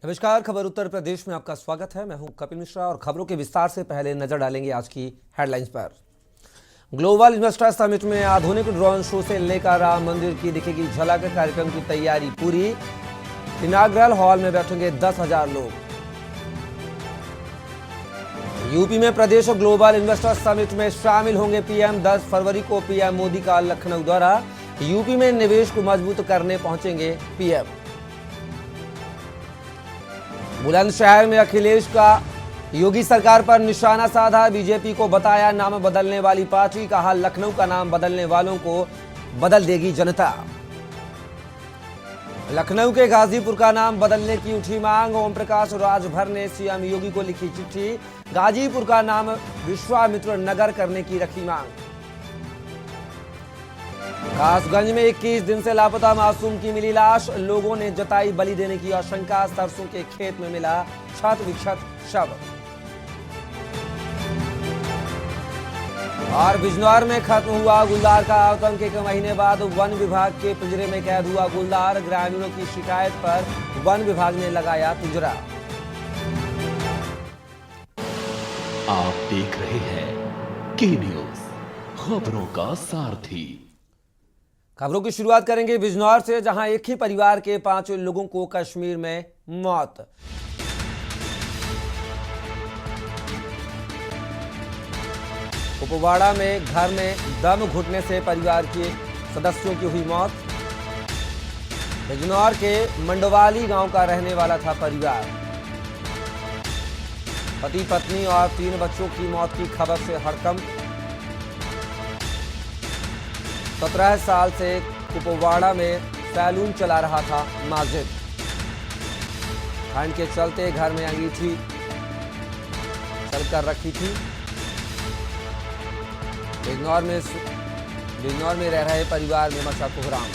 नमस्कार। खबर उत्तर प्रदेश में आपका स्वागत है। मैं हूं कपिल मिश्रा और खबरों के विस्तार से पहले नजर डालेंगे आज की हेडलाइंस पर। ग्लोबल इन्वेस्टर समिट में आधुनिक ड्रोन शो से लेकर राम मंदिर की दिखेगी झलक। कार्यक्रम की तैयारी पूरी। इनाग्रल हॉल में बैठेंगे 10,000 लोग। यूपी में प्रदेश ग्लोबल इन्वेस्टर समिट में शामिल होंगे पीएम। 10 फरवरी को पीएम मोदी का लखनऊ दौरा। यूपी में निवेश को मजबूत करने पहुंचेंगे पीएम। बुलंदशहर में अखिलेश का योगी सरकार पर निशाना साधा। बीजेपी को बताया नाम बदलने वाली पार्टी। कहा लखनऊ का नाम बदलने वालों को बदल देगी जनता। लखनऊ के गाजीपुर का नाम बदलने की उठी मांग। ओम प्रकाश राजभर ने सीएम योगी को लिखी चिट्ठी। गाजीपुर का नाम विश्वामित्र नगर करने की रखी मांग। कासगंज में 21 दिन से लापता मासूम की मिली लाश। लोगों ने जताई बलि देने की आशंका। सरसों के खेत में मिला क्षत विक्षत शव। और बिजनौर में खत्म हुआ गुलदार का आतंक। 1 महीने बाद वन विभाग के पिंजरे में कैद हुआ गुलदार। ग्रामीणों की शिकायत पर वन विभाग ने लगाया पिंजरा। आप देख रहे हैं के न्यूज, खबरों का सारथी। खबरों की शुरुआत करेंगे बिजनौर से, जहां एक ही परिवार के 5 लोगों को कश्मीर में मौत। कुपवाड़ा में घर में दम घुटने से परिवार के सदस्यों की हुई मौत। बिजनौर के मंडवाली गांव का रहने वाला था परिवार। पति पत्नी और 3 बच्चों की मौत की खबर से हड़कंप। 17 साल से कुपवाड़ा में सैलून चला रहा था माजिद। ठंड के चलते घर में अंगीठी चलकर रखी थी। बिजनौर में रह रहे परिवार में मचा कोहराम।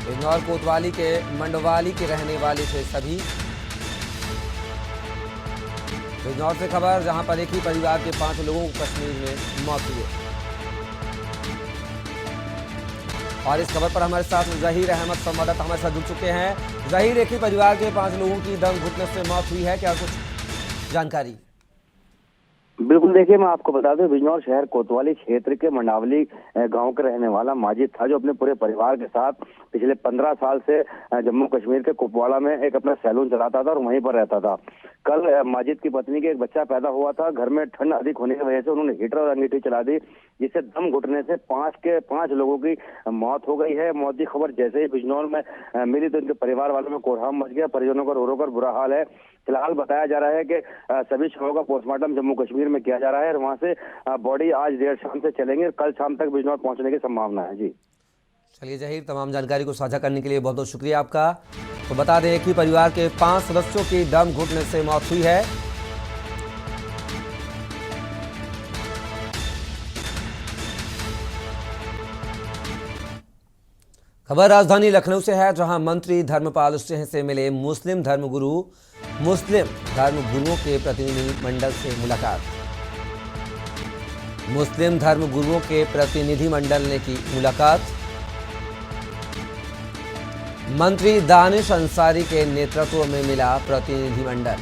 बिजनौर कोतवाली के मंडवाली के रहने वाले थे सभी। बिजनौर से खबर, जहां पर एक ही परिवार के 5 लोगों को कश्मीर में मौत हुई। और इस खबर पर हमारे साथ जहीर अहमद संवाददाता हमारे साथ जुड़ चुके हैं। जहीर, एक ही परिवार के 5 लोगों की दम घुटने से मौत हुई है, क्या कुछ जानकारी? बिल्कुल, देखिए मैं आपको बता दूं, बिजनौर शहर कोतवाली क्षेत्र के मंडावली गांव का रहने वाला माजिद था, जो अपने पूरे परिवार के साथ पिछले 15 साल से जम्मू कश्मीर के कुपवाड़ा में एक अपना सैलून चलाता था और वहीं पर रहता था। कल माजिद की पत्नी के एक बच्चा पैदा हुआ था। घर में ठंड अधिक होने की वजह से उन्होंने हीटर और अंगीठी चला दी, जिससे दम घुटने से 5 लोगों की मौत हो गई है। मौत की खबर जैसे ही बिजनौर में मिली तो इनके परिवार वालों में कोहराम मच गया। परिजनों का रो रो कर बुरा हाल है। फिलहाल बताया जा रहा है कि सभी शवों का पोस्टमार्टम जम्मू कश्मीर में किया जा रहा है और वहां से बॉडी आज देर शाम से चलेंगे। कल शाम तक बिजनौर पहुंचने की संभावना है। जी चलिए जहीर, तमाम जानकारी को साझा करने के लिए बहुत बहुत शुक्रिया आपका। तो बता दें, एक ही परिवार के 5 सदस्यों की दम घुटने से मौत हुई है। खबर राजधानी लखनऊ से है, जहां मंत्री धर्मपाल सिंह से मिले मुस्लिम धर्मगुरुओं के प्रतिनिधि मंडल से मुलाकात। मुस्लिम धर्मगुरुओं के प्रतिनिधि मंडल ने की मुलाकात। मंत्री दानिश अंसारी के नेतृत्व में मिला प्रतिनिधिमंडल।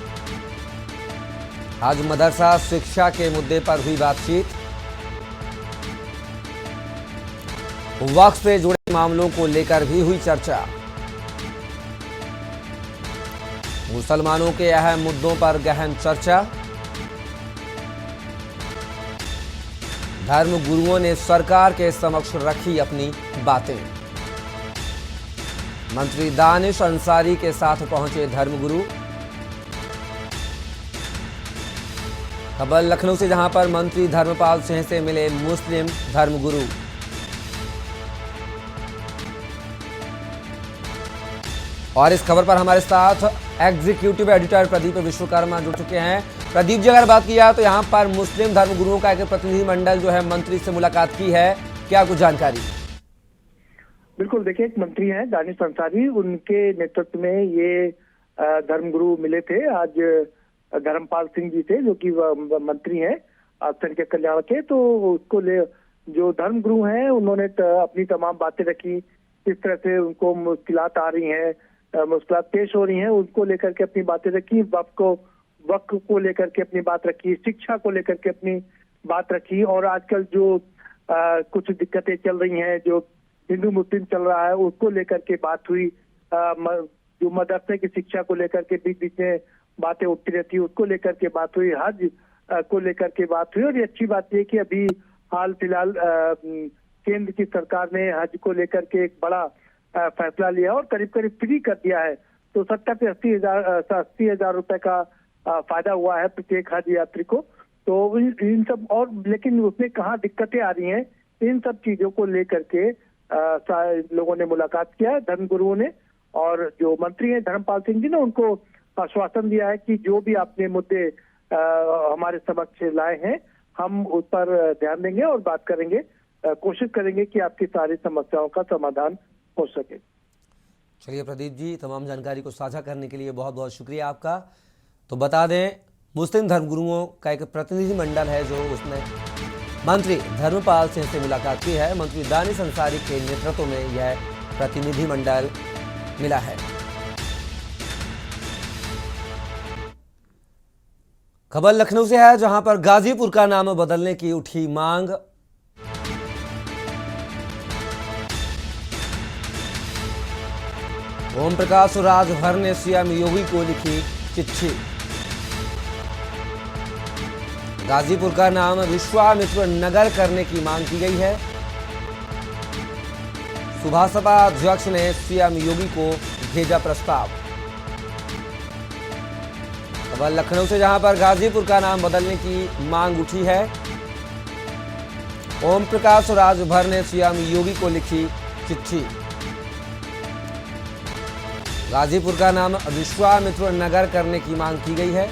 आज मदरसा शिक्षा के मुद्दे पर हुई बातचीत। वक्फ से जुड़े मामलों को लेकर भी हुई चर्चा। मुसलमानों के अहम मुद्दों पर गहन चर्चा। धर्म गुरुओं ने सरकार के समक्ष रखी अपनी बातें। मंत्री दानिश अंसारी के साथ पहुंचे धर्मगुरु। खबर लखनऊ से, जहां पर मंत्री धर्मपाल सिंह से मिले मुस्लिम धर्मगुरु। और इस खबर पर हमारे साथ एग्जीक्यूटिव एडिटर प्रदीप विश्वकर्मा जुड़ चुके हैं। प्रदीप जी, अगर बात की जाए तो यहाँ पर मुस्लिम धर्मगुरुओं का एक प्रतिनिधिमंडल जो है मंत्री से मुलाकात की है, क्या कुछ जानकारी? बिल्कुल, देखिए एक मंत्री हैं दानिश अंसारी, उनके नेतृत्व में ये धर्मगुरु मिले थे। आज धर्मपाल सिंह जी थे, जो कि मंत्री हैं अल्पसंख्यक कल्याण के, तो उसको ले जो धर्मगुरु हैं उन्होंने अपनी तमाम बातें रखी। किस तरह से उनको मुश्किलात आ रही हैं मुश्किलात पेश हो रही हैं, उनको लेकर के अपनी बातें रखी। वक्त को लेकर के अपनी बात रखी, शिक्षा को लेकर के अपनी बात रखी, और आजकल जो कुछ दिक्कतें चल रही हैं, जो हिंदू मुस्लिम चल रहा है, उसको लेकर के बात हुई। जो मदरसे की शिक्षा को लेकर के बीच बीच में बातें उठती रहती है, उसको लेकर के बात हुई। हज को लेकर के बात हुई। और ये अच्छी बात यह कि अभी हाल फिलहाल केंद्र की सरकार ने हज को लेकर के एक बड़ा फैसला लिया और करीब करीब फ्री कर दिया है। तो 70 से 80 हजार रुपए का फायदा हुआ है प्रत्येक हज यात्री को। तो इन सब, और लेकिन उसमें कहाँ दिक्कतें आ रही हैं, इन सब चीजों को लेकर के लोगों ने मुलाकात किया है, धर्मगुरुओं ने। और जो मंत्री हैं धर्मपाल सिंह जी ने उनको आश्वासन दिया है कि जो भी आपने मुद्दे हमारे समक्ष लाए हैं, हम उस पर ध्यान देंगे और बात करेंगे, कोशिश करेंगे कि आपकी सारी समस्याओं का समाधान हो सके। चलिए प्रदीप जी, तमाम जानकारी को साझा करने के लिए बहुत बहुत शुक्रिया आपका। तो बता दें, मुस्लिम धर्मगुरुओं का एक प्रतिनिधि मंडल है जो उसने मंत्री धर्मपाल सिंह से मुलाकात की है। मंत्री दानिश अंसारी के नेतृत्व में यह प्रतिनिधि मंडल मिला है। खबर लखनऊ से है, जहां पर गाजीपुर का नाम बदलने की उठी मांग। ओम प्रकाश राजभर ने सीएम योगी को लिखी चिट्ठी। गाजीपुर का नाम विश्वामित्र नगर करने की मांग की गई है। सुभाषपा अध्यक्ष ने सीएम योगी को भेजा प्रस्ताव। खबर लखनऊ से, जहां पर गाजीपुर का नाम बदलने की मांग उठी है। ओम प्रकाश राजभर ने सीएम योगी को लिखी चिट्ठी। गाजीपुर का नाम विश्वामित्र नगर करने की मांग की गई है।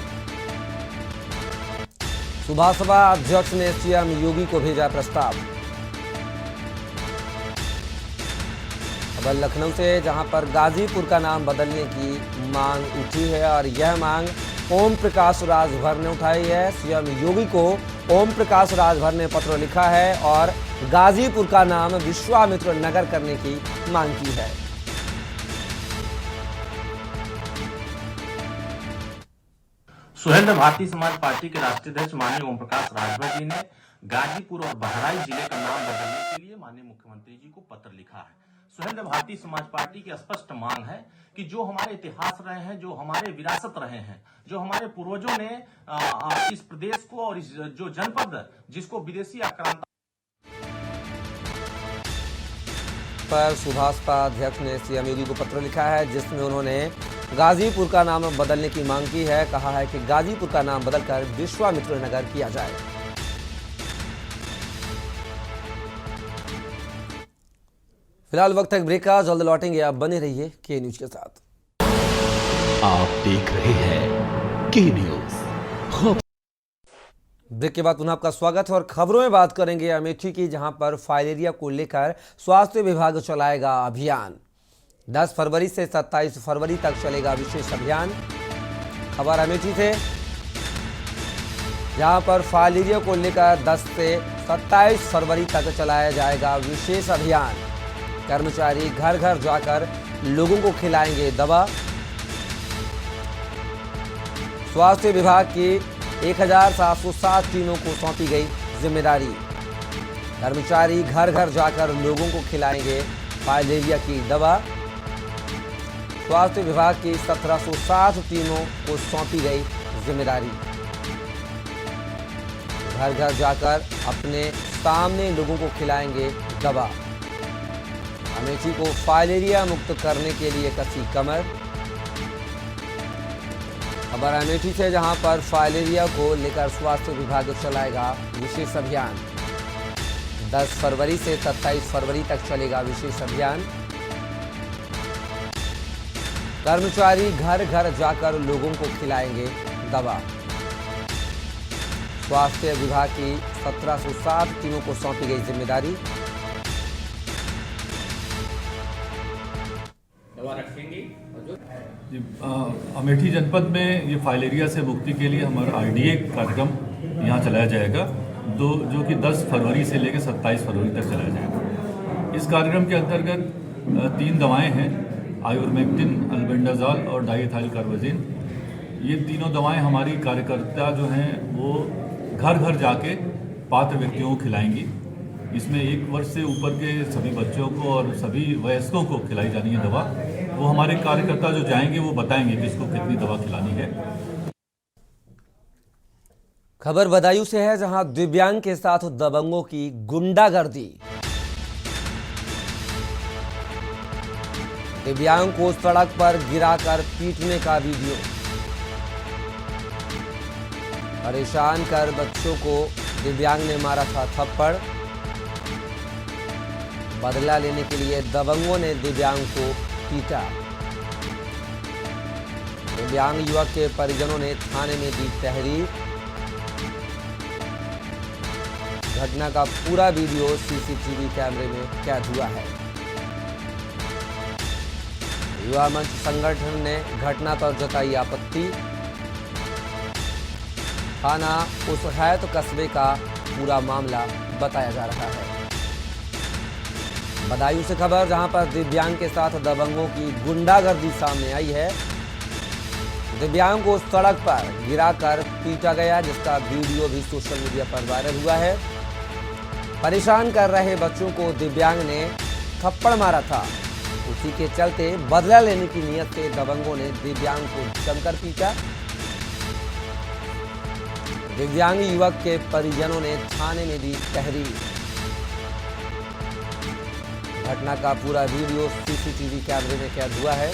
सुभाषपा अध्यक्ष ने सीएम योगी को भेजा प्रस्ताव। खबर लखनऊ से, जहां पर गाजीपुर का नाम बदलने की मांग उठी है और यह मांग ओम प्रकाश राजभर ने उठाई है। सीएम योगी को ओम प्रकाश राजभर ने पत्र लिखा है और गाजीपुर का नाम विश्वामित्र नगर करने की मांग की है। सुहेलदेव भारतीय समाज पार्टी के राष्ट्रीय अध्यक्ष माननीय ओम प्रकाश राजभर जी ने गाजीपुर और बहराइच जिले का नाम बदलने के लिए माननीय मुख्यमंत्री जी को पत्र लिखा है। सुहेलदेव भारतीय समाज पार्टी की स्पष्ट मांग है कि जो हमारे इतिहास रहे हैं, जो हमारे विरासत रहे हैं, जो हमारे पूर्वजों ने इस प्रदेश को और इस जो जनपद जिसको विदेशी आक्रांता पर सुभाषपा अध्यक्ष ने सीएम योगी को पत्र लिखा है, जिसमें उन्होंने गाजीपुर का नाम बदलने की मांग की है। कहा है कि गाजीपुर का नाम बदलकर विश्वामित्र नगर किया जाए। फिलहाल वक्त तक ब्रेक का, जल्द लौटेंगे, आप बने रहिए के न्यूज के साथ। आप देख रहे हैं के न्यूज। ब्रेक के बाद पुनः आपका स्वागत है और खबरों में बात करेंगे अमेठी की, जहां पर फाइलेरिया को लेकर स्वास्थ्य विभाग चलाएगा अभियान। 10 फरवरी से 27 फरवरी तक चलेगा विशेष अभियान। खबर अमेठी से, जहां पर फाइलेरिया को लेकर 10 से 27 फरवरी तक चलाया जाएगा विशेष अभियान। कर्मचारी घर घर जाकर लोगों को खिलाएंगे दवा। स्वास्थ्य विभाग की 1707 टीमों को सौंपी गई जिम्मेदारी। कर्मचारी घर घर जाकर लोगों को खिलाएंगे फाइलेरिया की दवा। स्वास्थ्य विभाग की 1760 टीमों को सौंपी गई जिम्मेदारी। घर घर जाकर अपने सामने लोगों को खिलाएंगे दवा। अमेठी को फाइलेरिया मुक्त करने के लिए कसी कमर। खबर अमेठी से, जहां पर फाइलेरिया को लेकर स्वास्थ्य विभाग चलाएगा विशेष अभियान। 10 फरवरी से 27 फरवरी तक चलेगा विशेष अभियान। कर्मचारी घर घर जाकर लोगों को खिलाएंगे दवा। स्वास्थ्य विभाग की 1760 टीमों को सौंपी गई जिम्मेदारी। अमेठी जनपद में ये फाइलेरिया से मुक्ति के लिए हमारा RDA कार्यक्रम यहाँ चलाया जाएगा, जो कि 10 फरवरी से लेकर 27 फरवरी तक चलाया जाएगा। इस कार्यक्रम के अंतर्गत 3 दवाएं हैं। आयुर्मेक्टिन, अल्बेंडाजॉल और डाइएथाइल कार्बाजीन। ये तीनों दवाएं हमारी कार्यकर्ता जो हैं वो घर घर जाके पात्र व्यक्तियों को खिलाएंगी। इसमें 1 वर्ष से ऊपर के सभी बच्चों को और सभी वयस्कों को खिलाई जानी है दवा। वो हमारे कार्यकर्ता जो जाएंगे वो बताएंगे किसको कितनी दवा खिलानी है। खबर बदायूं से है, जहां दिव्यांग के साथ दबंगों की गुंडागर्दी। दिव्यांग को सड़क पर गिराकर पीटने का वीडियो। परेशान कर बच्चों को दिव्यांग ने मारा था थप्पड़। बदला लेने के लिए दबंगों ने दिव्यांग को पीटा। दिव्यांग युवक के परिजनों ने थाने में दी तहरीर। घटना का पूरा वीडियो सीसीटीवी कैमरे में कैद हुआ है। युवा मंच संगठन ने घटना पर जताई आपत्ति। थाना उसहैत कस्बे का पूरा मामला बताया जा रहा है। बदायूं से खबर, जहां पर दिव्यांग के साथ दबंगों की गुंडागर्दी सामने आई है। दिव्यांग को सड़क पर गिराकर पीटा गया, जिसका वीडियो भी सोशल मीडिया पर वायरल हुआ है। परेशान कर रहे बच्चों को दिव्यांग ने थप्पड़ मारा था। उसी के चलते बदला लेने की नीयत से दबंगों ने दिव्यांग को जमकर पीटा। दिव्यांग युवक के परिजनों ने थाने में दी तहरीर। घटना का पूरा वीडियो सीसीटीवी कैमरे में कैद हुआ है।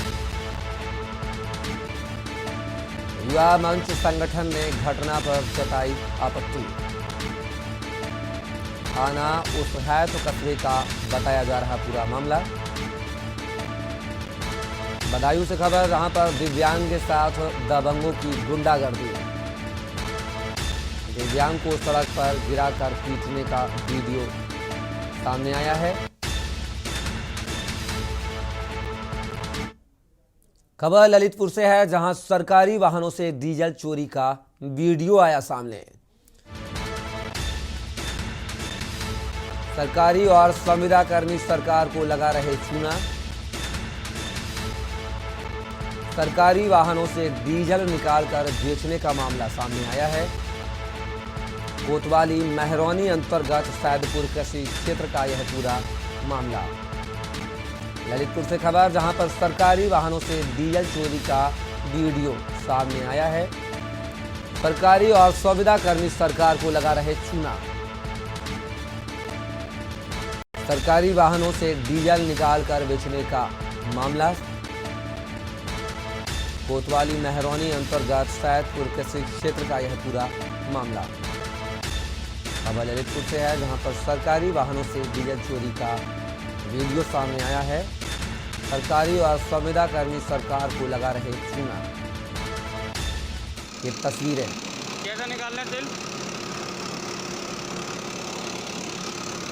युवा मंच संगठन ने घटना पर जताई आपत्ति। थाना उसहैत कस्बे का बताया जा रहा पूरा मामला। बदायूं से खबर, जहां पर दिव्यांग के साथ दबंगों की गुंडागर्दी। दिव्यांग को सड़क पर गिराकर पीटने का वीडियो सामने आया है। खबर ललितपुर से है, जहां सरकारी वाहनों से डीजल चोरी का वीडियो आया सामने। सरकारी और संविदा कर्मी सरकार को लगा रहे चूना। सरकारी वाहनों से डीजल निकालकर बेचने का मामला सामने आया है। कोतवाली महरौनी अंतर्गत सैदपुर कृषि क्षेत्र का यह पूरा मामला। ललितपुर से खबर, जहां पर सरकारी वाहनों से डीजल चोरी का वीडियो सामने आया है। सरकारी और संविदा कर्मी सरकार को लगा रहे चूना। सरकारी वाहनों से डीजल निकालकर बेचने का मामला। कोतवाली महरौनी अंतर्गत सैदपुर कृषि क्षेत्र का यह पूरा मामला। खबर ललितपुर से है, जहां पर सरकारी वाहनों से डीजल चोरी का वीडियो सामने आया है। सरकारी और संविदा कर्मी सरकार को लगा रहे चूना। ये तस्वीरें। कैसे निकालना है तेल?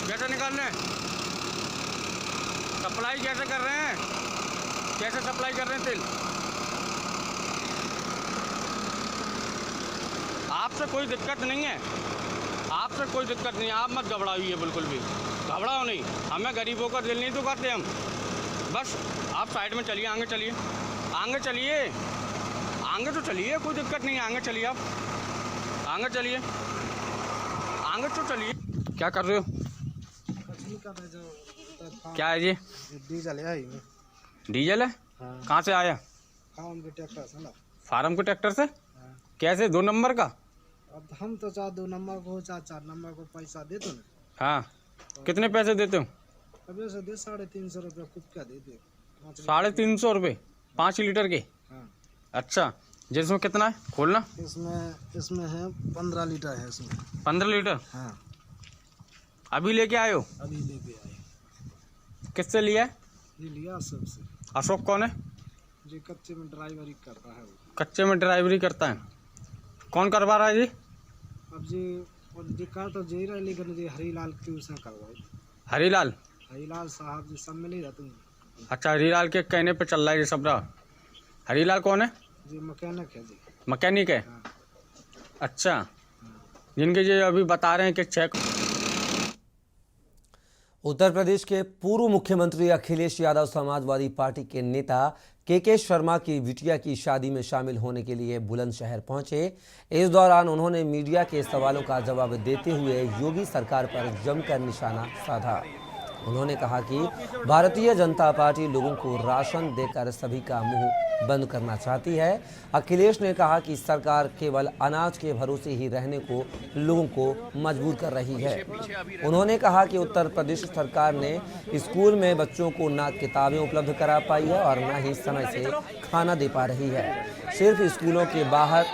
कैसे निकालना है? सप्लाई कैसे कर रहे हैं? कैसे सप्लाई कर रहे हैं तेल? आपसे कोई दिक्कत नहीं है, आपसे कोई दिक्कत नहीं है। आप मत घबराइए, बिल्कुल भी घबराओ नहीं। हमें गरीबों का दिल नहीं दुखाते हम। बस आप साइड में चलिए, आगे चलिए, आगे चलिए, आगे तो चलिए, कोई दिक्कत नहीं है। आगे चलिए, आप आगे चलिए, आगे तो चलिए। क्या कर रहे हो? क्या है ये? डीजल है। डीजल है? हाँ। कहाँ से आया? फार्म के ट्रैक्टर से ना। फार्म के ट्रैक्टर से? हाँ। कैसे 2 नंबर का? अब हम तो चाहे 2 नंबर को चाहे 4 नंबर को पैसा दे दो ना। हाँ, कितने पैसे देते हो? अब ऐसे दे 350 रुपये खुद का दे दे। 350 रुपये 5 लीटर के? हाँ। अच्छा, जिसमें कितना है खोलना? इसमें है 15 लीटर है इसमें। 15 लीटर? हाँ। अभी लेके आए हो? अभी लेके आए। किससे लिया है? ये लिया सबसे। अशोक कौन है? जो कच्चे में ड्राइवरी करता है वो। कच्चे में ड्राइवरी करता है? कौन करवा रहा है जी? अब जी कर तो जी रहे, लेकिन जी हरीलाल की उसने करवाई। हरीलाल? हरीलाल साहब जी सब मिले रहते हैं। अच्छा, हरीलाल के कहने पे चल रहा है ये सब रहा। हरीलाल कौन है? जी मैकेनिक है जी। मैकेनिक है? हाँ। अच्छा, जिनके ये अभी बता रहे हैं कि चेक। उत्तर प्रदेश के पूर्व मुख्यमंत्री अखिलेश यादव समाजवादी पार्टी के नेता के शर्मा की बिटिया की शादी में शामिल होने के लिए बुलंदशहर पहुंचे। इस दौरान उन्होंने मीडिया के सवालों का जवाब देते हुए योगी सरकार पर जमकर निशाना साधा। उन्होंने कहा कि भारतीय जनता पार्टी लोगों को राशन देकर सभी का मुंह बंद करना चाहती है। अखिलेश ने कहा कि सरकार केवल अनाज के भरोसे ही रहने को लोगों को मजबूर कर रही है। उन्होंने कहा कि उत्तर प्रदेश सरकार ने स्कूल में बच्चों को ना किताबें उपलब्ध करा पाई है और ना ही समय से खाना दे पा रही है। सिर्फ स्कूलों के बाहर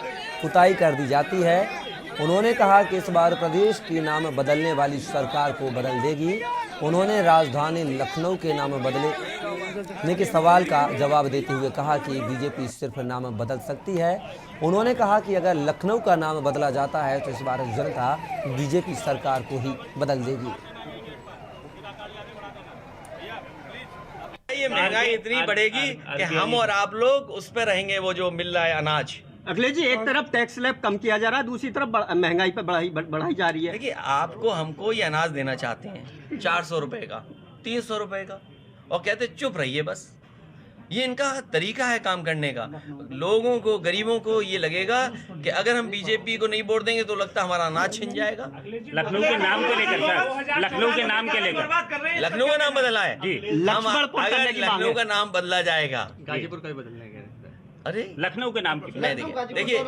पुताई कर दी जाती है। उन्होंने कहा कि इस बार प्रदेश की नाम बदलने वाली सरकार को बदल देगी। उन्होंने राजधानी लखनऊ के नाम बदलने के सवाल का जवाब देते हुए कहा कि बीजेपी सिर्फ नाम बदल सकती है। उन्होंने कहा कि अगर लखनऊ का नाम बदला जाता है तो इस बार जनता बीजेपी सरकार को ही बदल देगी। ये महंगाई इतनी बढ़ेगी कि हम और आप लोग उस पर रहेंगे, वो जो मिल रहा है अनाज। अखिलेश जी, एक तरफ टैक्स स्लैब कम किया जा रहा है, दूसरी तरफ महंगाई पर बढ़ाई जा रही है। देखिए, आपको हमको ये अनाज देना चाहते हैं 400 रुपए का, 300 रुपए का, और कहते चुप रहिए बस। ये इनका तरीका है काम करने का। लोगों को, गरीबों को ये लगेगा कि अगर हम बीजेपी को नहीं वोट देंगे तो लगता हमारा अनाज छिन जाएगा। लखनऊ के नाम को लेकर सर, लखनऊ के नाम के लेकर लखनऊ का नाम बदला है जी। अगर लखनऊ का नाम बदला जाएगा, गाजीपुर का भी बदलने का, अरे लखनऊ के नाम की देखिए,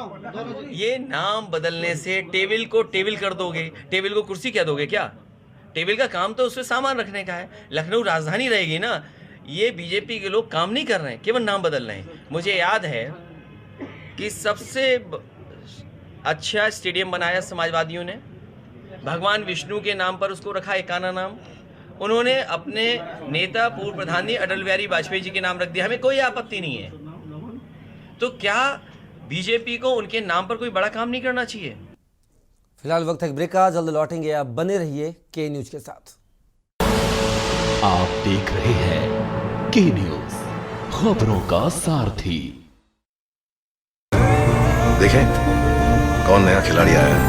ये नाम बदलने से टेबल को टेबल कर दोगे, टेबल को कुर्सी क्या दोगे क्या? टेबल का काम तो उसमें सामान रखने का है। लखनऊ राजधानी रहेगी ना। ये बीजेपी के लोग काम नहीं कर रहे हैं, केवल नाम बदल रहे हैं। मुझे याद है कि सबसे अच्छा स्टेडियम बनाया समाजवादियों ने, भगवान विष्णु के नाम पर उसको रखा, एकाना नाम। उन्होंने अपने नेता पूर्व प्रधानमंत्री अटल बिहारी वाजपेयी जी के नाम रख दिया। हमें कोई आपत्ति नहीं है। तो क्या बीजेपी को उनके नाम पर कोई बड़ा काम नहीं करना चाहिए? फिलहाल वक्त है ब्रेक का, जल्द लौटेंगे। आप बने रहिए के न्यूज के साथ। आप देख रहे हैं के न्यूज, खबरों का सारथी। देखें कौन नया खिलाड़ी आया है,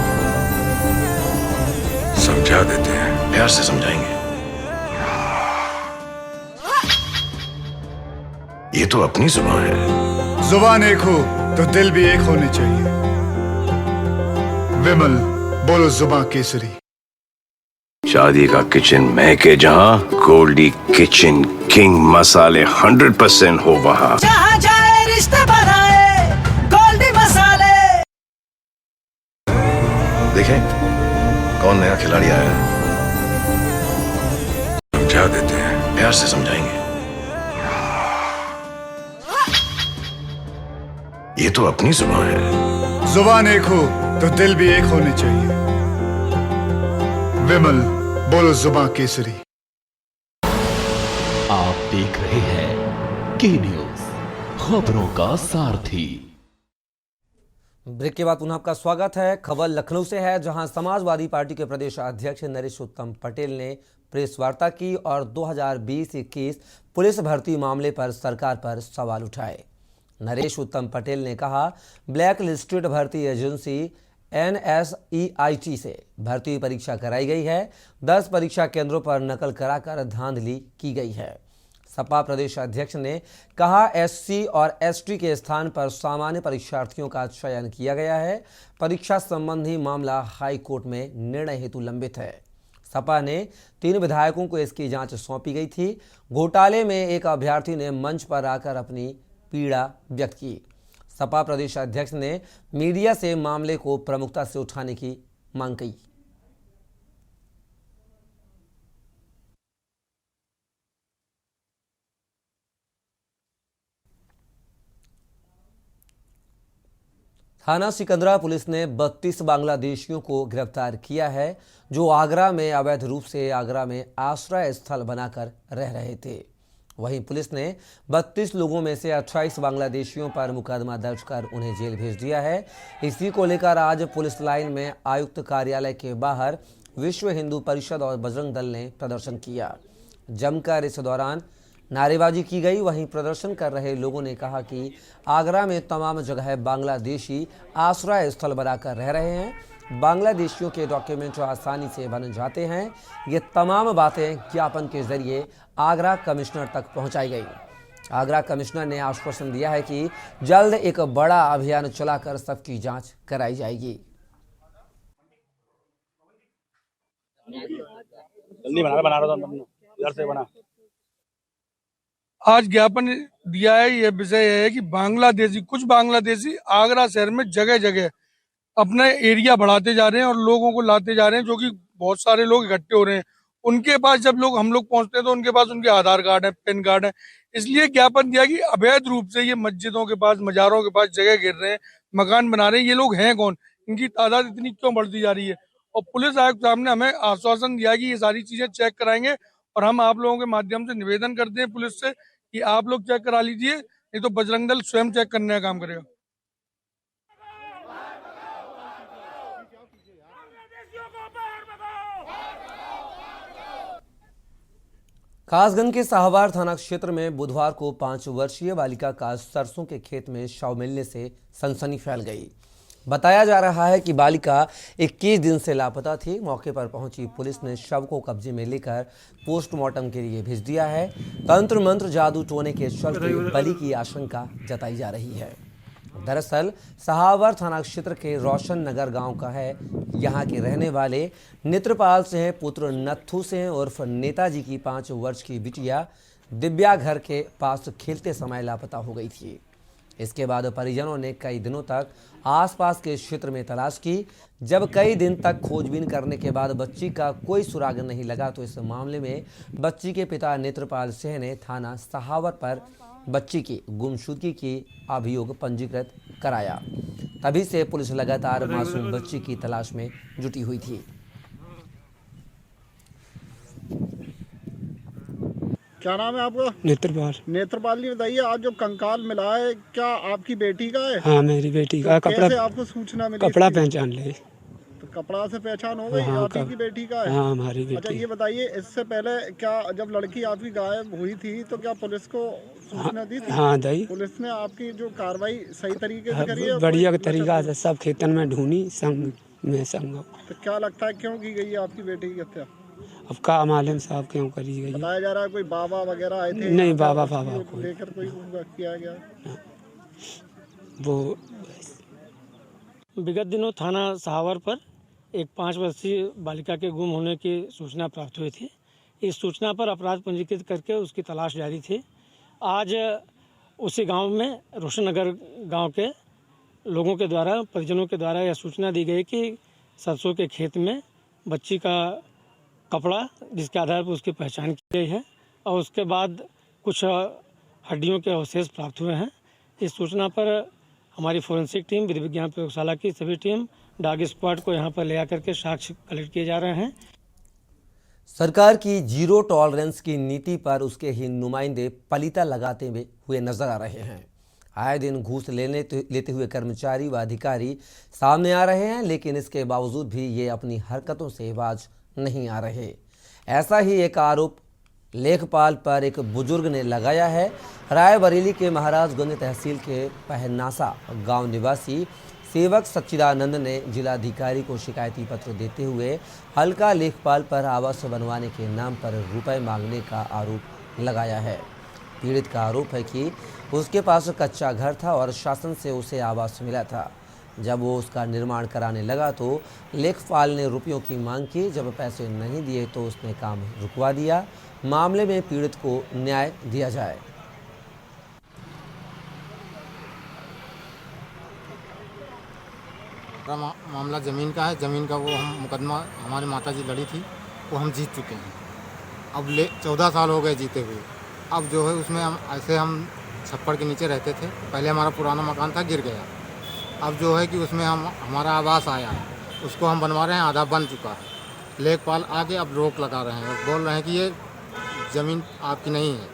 समझा देते हैं, प्यार से समझाएंगे। ये तो अपनी जुबान है। जुबान एक हो तो दिल भी एक होने चाहिए। विमल, बोलो जुबान केसरी। शादी का किचन महके जहां, गोल्डी किचन किंग मसाले 100% हो वहां। जहां जाए रिश्ते बनाए गोल्डी मसाले। देखें कौन नया खिलाड़ी आया है, समझा देते हैं, प्यार से समझाएंगे। ये तो अपनी जुबान है। जुबान एक हो तो दिल भी एक होने चाहिए। विमल, बोलो जुबान केसरी। आप देख रहे हैं के न्यूज, खबरों का सारथी। ब्रेक के बाद पुनः आपका स्वागत है। खबर लखनऊ से है, जहां समाजवादी पार्टी के प्रदेश अध्यक्ष नरेश उत्तम पटेल ने प्रेस वार्ता की और 2020-21 पुलिस भर्ती मामले पर सरकार पर सवाल उठाए। नरेश उत्तम पटेल ने कहा, ब्लैक लिस्टेड भर्ती एजेंसी NSEIT से भर्ती परीक्षा कराई गई है। 10 परीक्षा केंद्रों पर नकल कराकर धांधली की गई है। सपा प्रदेश अध्यक्ष ने कहा, SC और ST के स्थान पर सामान्य परीक्षार्थियों का चयन किया गया है। परीक्षा संबंधी मामला हाई कोर्ट में निर्णय हेतु लंबित है। सपा ने 3 विधायकों को इसकी जांच सौंपी गई थी। घोटाले में एक अभ्यर्थी ने मंच पर आकर अपनी पीड़ा व्यक्त की। सपा प्रदेश अध्यक्ष ने मीडिया से मामले को प्रमुखता से उठाने की मांग की। थाना सिकंदरा पुलिस ने 32 बांग्लादेशियों को गिरफ्तार किया है, जो आगरा में अवैध रूप से आगरा में आश्रय स्थल बनाकर रह रहे थे। वहीं पुलिस ने 32 लोगों में से 28 बांग्लादेशियों पर मुकदमा दर्ज कर उन्हें जेल भेज दिया है। इसी को लेकर आज पुलिस लाइन में आयुक्त कार्यालय के बाहर विश्व हिंदू परिषद और बजरंग दल ने प्रदर्शन किया। जमकर इस दौरान नारेबाजी की गई। वहीं प्रदर्शन कर रहे लोगों ने कहा कि आगरा में तमाम जगह बांग्लादेशी आश्रय स्थल बनाकर रह रहे हैं बांग्लादेशियों के डॉक्यूमेंट आसानी से बन जाते हैं। ये तमाम बातें ज्ञापन के जरिए आगरा कमिश्नर तक पहुंचाई गई। आगरा कमिश्नर ने आश्वासन दिया है कि जल्द एक बड़ा अभियान चलाकर सबकी जांच कराई जाएगी। जल्दी बना रहा था इधर से बना। आज ज्ञापन दिया है। ये विषय है कि कुछ बांग्लादेशी आगरा शहर में जगह जगह अपना एरिया बढ़ाते जा रहे हैं और लोगों को लाते जा रहे हैं, जो कि बहुत सारे लोग इकट्ठे हो रहे हैं। उनके पास जब हम लोग पहुंचते हैं तो उनके पास उनके आधार कार्ड है, पैन कार्ड है। इसलिए ज्ञापन दिया कि अवैध रूप से ये मस्जिदों के पास, मजारों के पास जगह घेर रहे हैं, मकान बना रहे हैं। ये लोग हैं कौन, इनकी तादाद इतनी क्यों बढ़ती जा रही है? और पुलिस आयुक्त साहब ने हमें आश्वासन दिया कि ये सारी चीजें चेक कराएंगे और हम आप लोगों के माध्यम से निवेदन करते हैं पुलिस से कि आप लोग चेक करा लीजिए, नहीं तो बजरंग दल स्वयं चेक करने का काम करेगा। कासगंज के साहवार थाना क्षेत्र में बुधवार को 5 वर्षीय बालिका का सरसों के खेत में शव मिलने से सनसनी फैल गई। बताया जा रहा है कि बालिका 21 दिन से लापता थी। मौके पर पहुंची पुलिस ने शव को कब्जे में लेकर पोस्टमार्टम के लिए भेज दिया है। तंत्र मंत्र जादू टोने के चलते बलि की आशंका जताई जा रही है। दरअसल सहावर थाना क्षेत्र के रोशन नगर गांव का है। यहां के रहने वाले नेत्रपाल सिंह पुत्र नत्थू सिंह उर्फ नेताजी की 5 वर्ष की बिटिया दिव्या घर के पास खेलते समय लापता हो गई थी। इसके बाद परिजनों ने कई दिनों तक आसपास के क्षेत्र में तलाश की। जब कई दिन तक खोजबीन करने के बाद बच्ची का कोई सुराग नहीं लगा तो इस मामले में बच्ची के पिता नेत्रपाल सिंह ने थाना सहावर पर बच्ची की गुमशुदगी की अभियोग पंजीकृत कराया। तभी से पुलिस लगातार मासूम बच्ची की तलाश में जुटी हुई थी। क्या नाम है आपका? नेत्रपाल। नेत्रपाल जी बताइए, आज जो कंकाल मिला है क्या आपकी बेटी का है? हाँ मेरी बेटी का। तो कैसे आपको सूचना मिली? कपड़ा पहचान ले। तो कपड़ा से पहचान हो गई? हाँ, आप की बेटी का है? हाँ हमारी बेटी। अच्छा ये बताइए, इससे पहले क्या जब लड़की आपकी गायब हुई थी तो क्या पुलिस को सूचना दी थी? हाँ दी। पुलिस ने आपकी जो कार्रवाई सही तरीके से करी है? बढ़िया तरीका से सब खेतन में ढूंढी संग में संग। तो क्या लगता है क्यों की गई है आपकी बेटी की हत्या? अब का मालूम साहब क्यों करी गई? बताया जा रहा है कोई बाबा वगैरह आए थे? नहीं बाबा को लेकर कोई किया गया? वो विगत दिनों थाना सहावर पर एक 5 वर्षीय बालिका के गुम होने की सूचना प्राप्त हुई थी। इस सूचना पर अपराध पंजीकृत करके उसकी तलाश जारी थी। आज उसी गांव में रोशननगर गांव के लोगों के द्वारा, परिजनों के द्वारा यह सूचना दी गई कि सरसों के खेत में बच्ची का कपड़ा, जिसके आधार पर उसकी पहचान की गई है, और उसके बाद कुछ हड्डियों के अवशेष प्राप्त हुए हैं। इस सूचना पर हमारी फोरेंसिक टीम, विधि विज्ञान प्रयोगशाला की सभी टीम, डॉग स्क्वाड को यहाँ पर ले आकर के साक्ष्य कलेक्ट किए जा रहे हैं। सरकार की जीरो टॉलरेंस की नीति पर उसके ही नुमाइंदे पलीता लगाते हुए नजर आ रहे हैं। आए दिन घूस लेते हुए कर्मचारी व अधिकारी सामने आ रहे हैं, लेकिन इसके बावजूद भी ये अपनी हरकतों से बाज नहीं आ रहे। ऐसा ही एक आरोप लेखपाल पर एक बुजुर्ग ने लगाया है। रायबरेली के महाराजगंज तहसील के पहनासा गांव निवासी सेवक सच्चिदानंद ने जिलाधिकारी को शिकायती पत्र देते हुए हल्का लेखपाल पर आवास बनवाने के नाम पर रुपए मांगने का आरोप लगाया है। पीड़ित का आरोप है कि उसके पास कच्चा घर था और शासन से उसे आवास मिला था। जब वो उसका निर्माण कराने लगा तो लेखपाल ने रुपयों की मांग की। जब पैसे नहीं दिए तो उसने काम रुकवा दिया। मामले में पीड़ित को न्याय दिया जाए। मामला ज़मीन का है। ज़मीन का वो हम मुकदमा हमारी माताजी लड़ी थी, वो हम जीत चुके हैं। अब 14 साल हो गए जीते हुए। अब जो है उसमें हम छप्पड़ के नीचे रहते थे। पहले हमारा पुराना मकान था, गिर गया। अब जो है कि उसमें हमारा आवास आया है, उसको हम बनवा रहे हैं, आधा बन चुका है। लेखपाल आके अब रोक लगा रहे हैं, बोल रहे हैं कि ये ज़मीन आपकी नहीं है,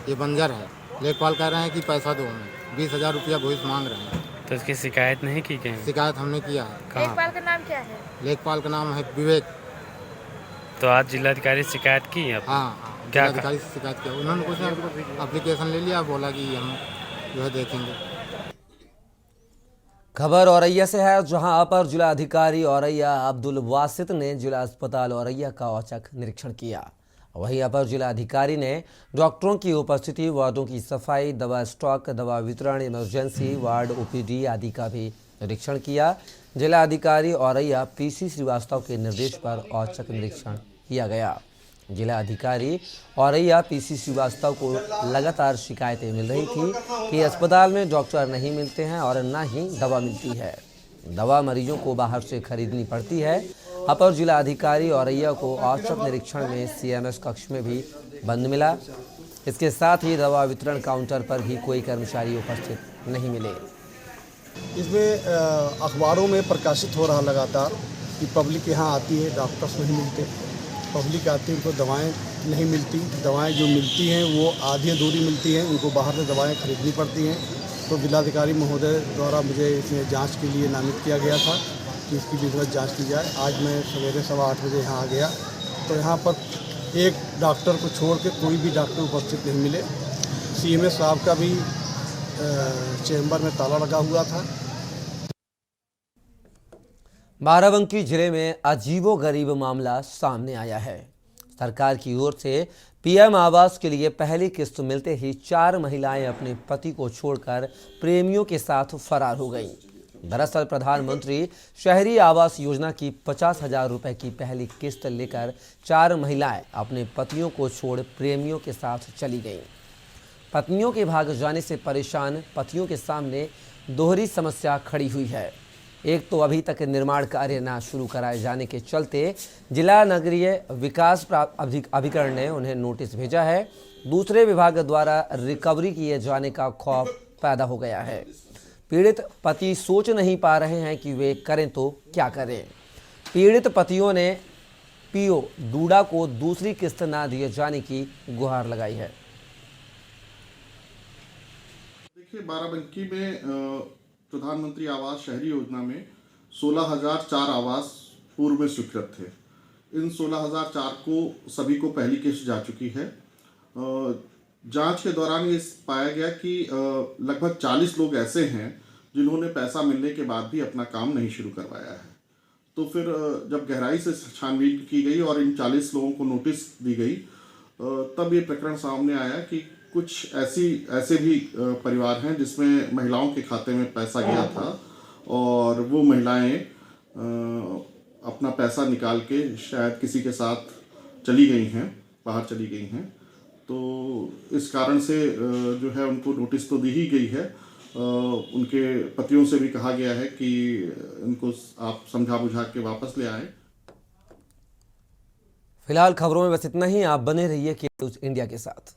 ये बंजर है। लेखपाल कह रहे हैं कि पैसा दो, हमें 20,000 रुपया घूस मांग रहे हैं। तो इसकी शिकायत नहीं की गई? शिकायत हमने किया है। लेखपाल का नाम क्या है? लेखपाल का नाम है विवेक। तो आज जिलाधिकारी से शिकायत की है? हाँ, जिलाधिकारी से शिकायत किया। उन्होंने कुछ एप्लीकेशन ले लिया, बोला कि हम जो है देखेंगे। खबर औरैया से है, जहां अपर जिला अधिकारी औरैया अब्दुल वासित ने जिला अस्पताल औरैया का औचक निरीक्षण किया। वहीं अपर जिला अधिकारी ने डॉक्टरों की उपस्थिति, वार्डों की सफाई, दवा स्टॉक, दवा वितरण, इमरजेंसी वार्ड, ओपीडी आदि का भी निरीक्षण किया। जिला अधिकारी औरैया पीसी श्रीवास्तव के निर्देश पर औचक निरीक्षण किया गया। जिला अधिकारी औरैया पीसी श्रीवास्तव को लगातार शिकायतें मिल रही थी कि अस्पताल में डॉक्टर नहीं मिलते हैं और न ही दवा मिलती है। दवा मरीजों को बाहर से खरीदनी पड़ती है। अपर जिला अधिकारी औरैया को औचक निरीक्षण में सीएमएस कक्ष में भी बंद मिला। इसके साथ ही दवा वितरण काउंटर पर भी कोई कर्मचारी उपस्थित नहीं मिले। इसमें अखबारों में प्रकाशित हो रहा लगातार कि पब्लिक यहाँ आती है, डॉक्टर्स नहीं मिलते, पब्लिक आती है, उनको दवाएं नहीं मिलती, दवाएं जो मिलती हैं वो आधी अधूरी मिलती हैं, उनको बाहर से दवाएं खरीदनी पड़ती हैं। तो जिलाधिकारी महोदय द्वारा मुझे इसमें जांच के लिए नामित किया गया था कि इसकी विधिवत जांच की जाए। आज मैं सवेरे 8:15 बजे यहाँ आ गया तो यहाँ पर एक डॉक्टर को छोड़ के कोई भी डॉक्टर उपस्थित नहीं मिले। सीएमएस साहब का भी चैम्बर में ताला लगा हुआ था। बाराबंकी जिले में अजीबोगरीब मामला सामने आया है। सरकार की ओर से पीएम आवास के लिए पहली किस्त मिलते ही 4 महिलाएं अपने पति को छोड़कर प्रेमियों के साथ फरार हो गईं। दरअसल प्रधानमंत्री शहरी आवास योजना की 50,000 रुपए की पहली किस्त लेकर 4 महिलाएं अपने पतियों को छोड़ प्रेमियों के साथ चली गईं। पत्नियों के भाग जाने से परेशान पतियों के सामने दोहरी समस्या खड़ी हुई है। एक तो अभी तक निर्माण कार्य न शुरू कराए जाने के चलते जिला नगरीय विकास अभिकरण ने उन्हें नोटिस भेजा है। दूसरे विभाग द्वारा रिकवरी किए जाने का खौफ पैदा हो गया है। पीड़ित पति सोच नहीं पा रहे हैं कि वे करें तो क्या करें। पीड़ित पतियों ने पीओ डूडा को दूसरी किस्त न दिए जाने की गुहार लगाई है। देखिए, बाराबंकी में प्रधानमंत्री आवास शहरी योजना में 16,004 आवास पूर्व में स्वीकृत थे। इन 16,004 को सभी को पहली किस्त जा चुकी है। जांच के दौरान ये पाया गया कि लगभग 40 लोग ऐसे हैं जिन्होंने पैसा मिलने के बाद भी अपना काम नहीं शुरू करवाया है। तो फिर जब गहराई से छानबीन की गई और इन 40 लोगों को नोटिस दी गई, तब ये प्रकरण सामने आया कि कुछ ऐसे भी परिवार हैं जिसमें महिलाओं के खाते में पैसा गया था और वो महिलाएं अपना पैसा निकाल के शायद किसी के साथ चली गई हैं, बाहर चली गई हैं। तो इस कारण से जो है उनको नोटिस तो दी ही गई है। उनके पतियों से भी कहा गया है कि इनको आप समझा बुझा के वापस ले आएं। फिलहाल खबरों में बस इतना ही। आप बने रहिए के न्यूज़ इंडिया के साथ।